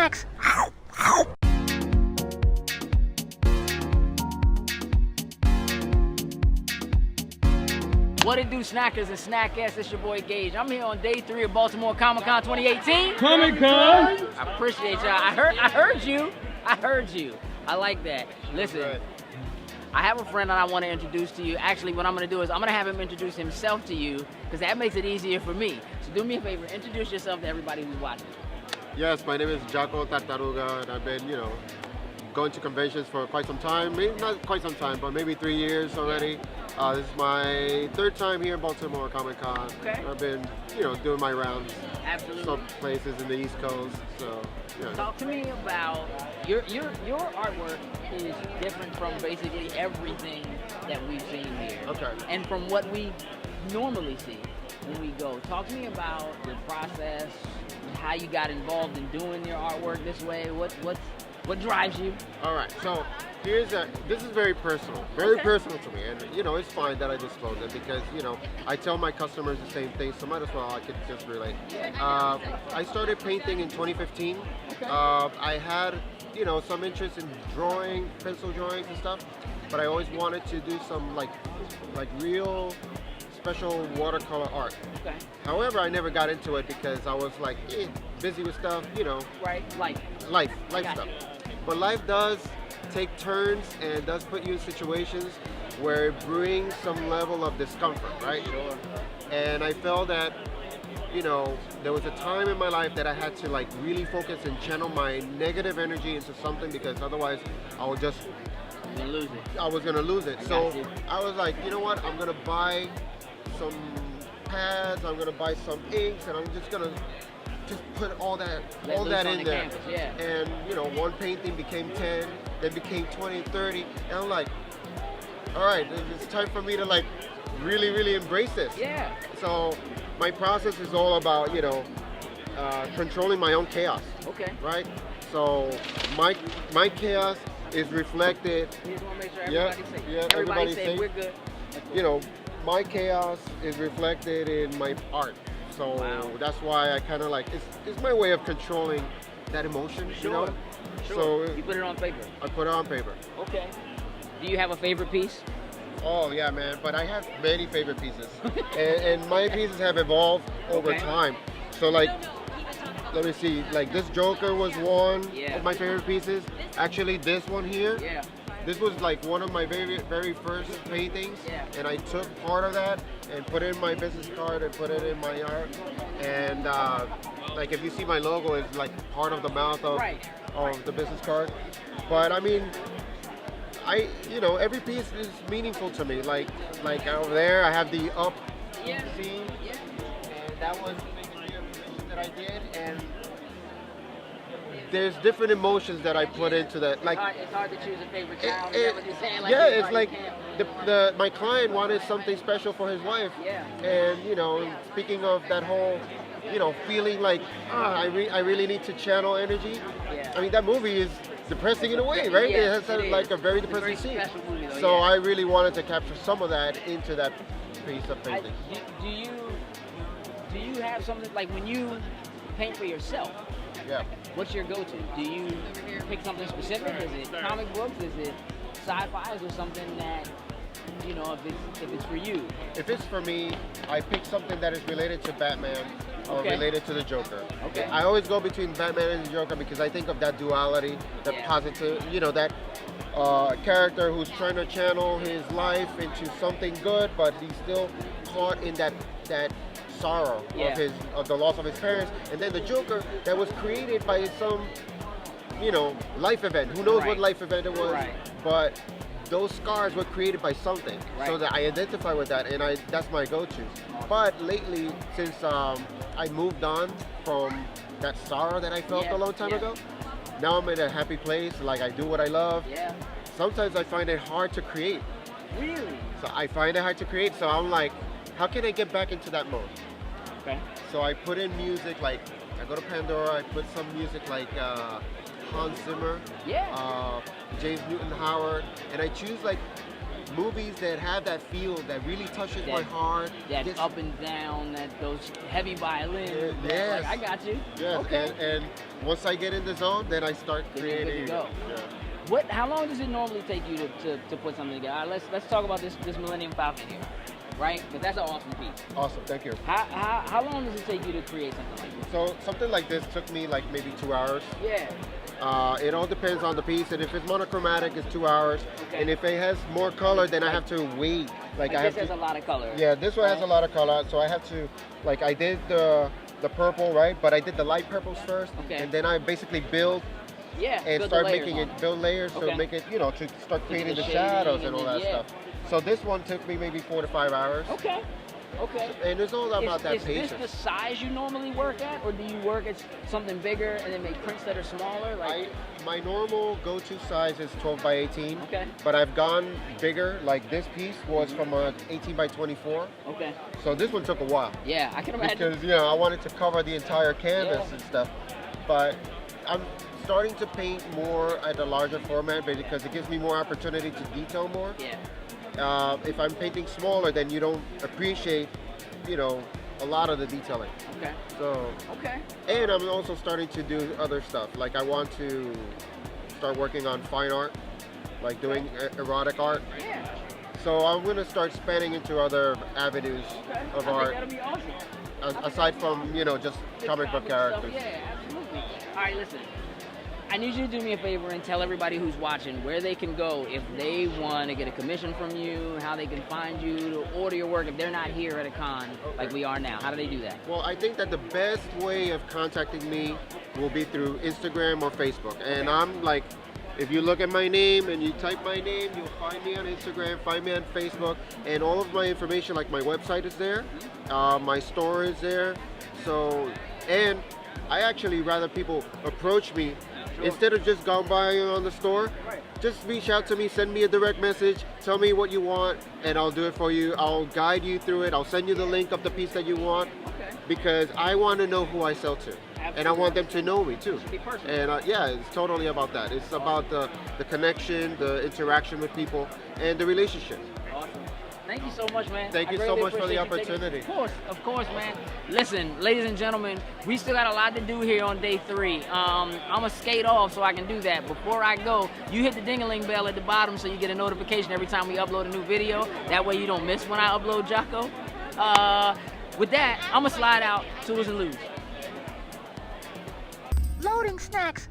snacks. What it do, snackers and snackettes? It's your boy Gage. I'm here on day 3 of Baltimore Comic-Con 2018. Comic-Con! I appreciate y'all. I heard you. I heard you. I like that. Listen, I have a friend that I want to introduce to you. Actually, what I'm going to do is I'm going to have him introduce himself to you because that makes it easier for me. So do me a favor, introduce yourself to everybody who's watching. Yes, my name is Jaco Tartaruga, and I've been, going to conventions for quite some time. Maybe not quite some time, but maybe 3 years already. This is my 3rd time here in Baltimore Comic-Con. Okay. I've been, doing my rounds. Absolutely. Some places in the East Coast. So, yeah. Talk to me about your artwork is different from basically everything that we've seen here. Okay. And from what we normally see when we go. Talk to me about the process, how you got involved in doing your artwork this way. What drives you? All right. So this is very personal, very personal to me, and it's fine that I disclose it because I tell my customers the same thing, so might as well I could just relate. I started painting in 2015. Okay. I had some interest in drawing, pencil drawings and stuff, but I always wanted to do some like real special watercolor art. Okay. However, I never got into it because I was like busy with stuff, Right. life Gotcha. stuff. But life does take turns and does put you in situations where it brings some level of discomfort, right? Sure. And I felt that, there was a time in my life that I had to really focus and channel my negative energy into something because otherwise I would just You're gonna lose it. I was gonna lose it. I So got you. I was like, you know what? I'm gonna buy some pads. I'm gonna buy some inks, and I'm just gonna put all that Let loose on in the there. canvas, yeah. And one painting became 10, then became 20, 30, and I'm like, all right, it's time for me to really embrace this. Yeah. So my process is all about controlling my own chaos. Okay. Right. So my chaos is reflected. We just want to make sure Yeah, everybody's safe. yeah, Everybody's everybody's safe. safe. We're good. My chaos is reflected in my art. So Wow. that's why I kind of it's my way of controlling that emotion. Sure. Sure. So You put it on paper. I put it on paper. Okay. Do you have a favorite piece? Oh yeah, man. But I have many favorite pieces, and my pieces have evolved over Okay. time. So let me see. This Joker was one Yeah. of my favorite pieces. Actually, this one here. Yeah. This was one of my very first paintings, Yeah. and I took part of that and put it in my business card and put it in my art. And if you see my logo, it's part of the mouth of Right. the business card. But I mean, every piece is meaningful to me. Like over there, I have the up Yeah. scene, Yeah. and that was basically a commission that I did. And there's different emotions that I put into that. It's hard to choose a favorite child. It- Is that what you're saying? yeah, you it's you like can't- my client wanted something special for his wife. Yeah. And speaking of that whole, feeling I really need to channel energy. Yeah. I mean, that movie is depressing in a way, right? Yes, it has it is. a very It's a very depressing scene. special movie, though, So yeah. I really wanted to capture some of that into that piece of painting. Do you have something when you paint for yourself? Yeah. What's your go-to? Do you pick something specific? Is it comic books? Is it sci-fi? Is there something that if it's for you? If it's for me, I pick something that is related to Batman or Okay. related to the Joker. Okay. I always go between Batman and the Joker because I think of that duality, the Yeah. positive, that character who's trying to channel his life into something good, but he's still caught in that sorrow Yeah. of the loss of his parents. And then the Joker that was created by some, life event. Who knows Right. what life event it was? Right. But those scars were created by something, so Right. that I identify with that, and that's my go-to. But lately, since I moved on from that sorrow that I felt Yeah, a long time yeah. ago, now I'm in a happy place. I do what I love. Yeah. Sometimes I find it hard to create. Really? So I find it hard to create. So I'm like, how can I get back into that mode? Okay. So I put in music I go to Pandora. I put some music Hans Zimmer, Yeah. James Newton Howard, and I choose movies that have that feel that really touches my heart. That up and down, those heavy violins. Yes. Like, I got you. Yes. Okay. And once I get in the zone, then I start creating. Go. Yeah. How long does it normally take you to put something together? Let's talk about this Millennium Falcon here, right? Because that's an awesome piece. Awesome, thank you. How long does it take you to create something like this? So something like this took me like maybe 2 hours. Yeah. It all depends on the piece, and if it's monochromatic, it's 2 hours. Okay. And if it has more color, then I have to wait. Like I this have has a lot of color. Yeah, this one has a lot of color, so I have to, like I did the purple, right? But I did the light purples first, and then I basically build and start making it, build layers to make it, to start creating the shadows and all that stuff. So this one took me maybe 4 to 5 hours. Okay. And it's all about that patience. Is this the size you normally work at, or do you work at something bigger and then make prints that are smaller? My normal go-to size is 12 by 18. Okay. But I've gone bigger. Like this piece was from 18 by 24. Okay. So this one took a while. Yeah, I can imagine. Because I wanted to cover the entire canvas and stuff. But I'm starting to paint more at a larger format because it gives me more opportunity to detail more. Yeah. If I'm painting smaller, then you don't appreciate, a lot of the detailing. Okay. So. Okay. And I'm also starting to do other stuff. Like I want to start working on fine art, like doing erotic art. Yeah. So I'm gonna start spanning into other avenues of art. I think that'll be awesome. Aside from, just comic book characters. Yeah, absolutely. All right, listen. I need you to do me a favor and tell everybody who's watching where they can go if they want to get a commission from you, how they can find you, to order your work if they're not here at a con like we are now. How do they do that? Well, I think that the best way of contacting me will be through Instagram or Facebook. And I'm like, if you look at my name and you type my name, you'll find me on Instagram, find me on Facebook, and all of my information, like my website is there, my store is there. So, and I actually rather people approach me instead of just going by on the store. Just reach out to me, send me a direct message, tell me what you want, and I'll do it for you. I'll guide you through it. I'll send you the link of the piece that you want, because I want to know who I sell to. And I want them to know me too. And it's totally about that. It's about the connection, the interaction with people, and the relationship. Awesome. Thank you so much, man. Thank you so much for the opportunity. Of course, man. Listen, ladies and gentlemen, we still got a lot to do here on day 3. I'm going to skate off so I can do that. Before I go, you hit the ding-a-ling bell at the bottom so you get a notification every time we upload a new video. That way you don't miss when I upload Jaco. With that, I'm going to slide out. Tools and Lose. Loading snacks.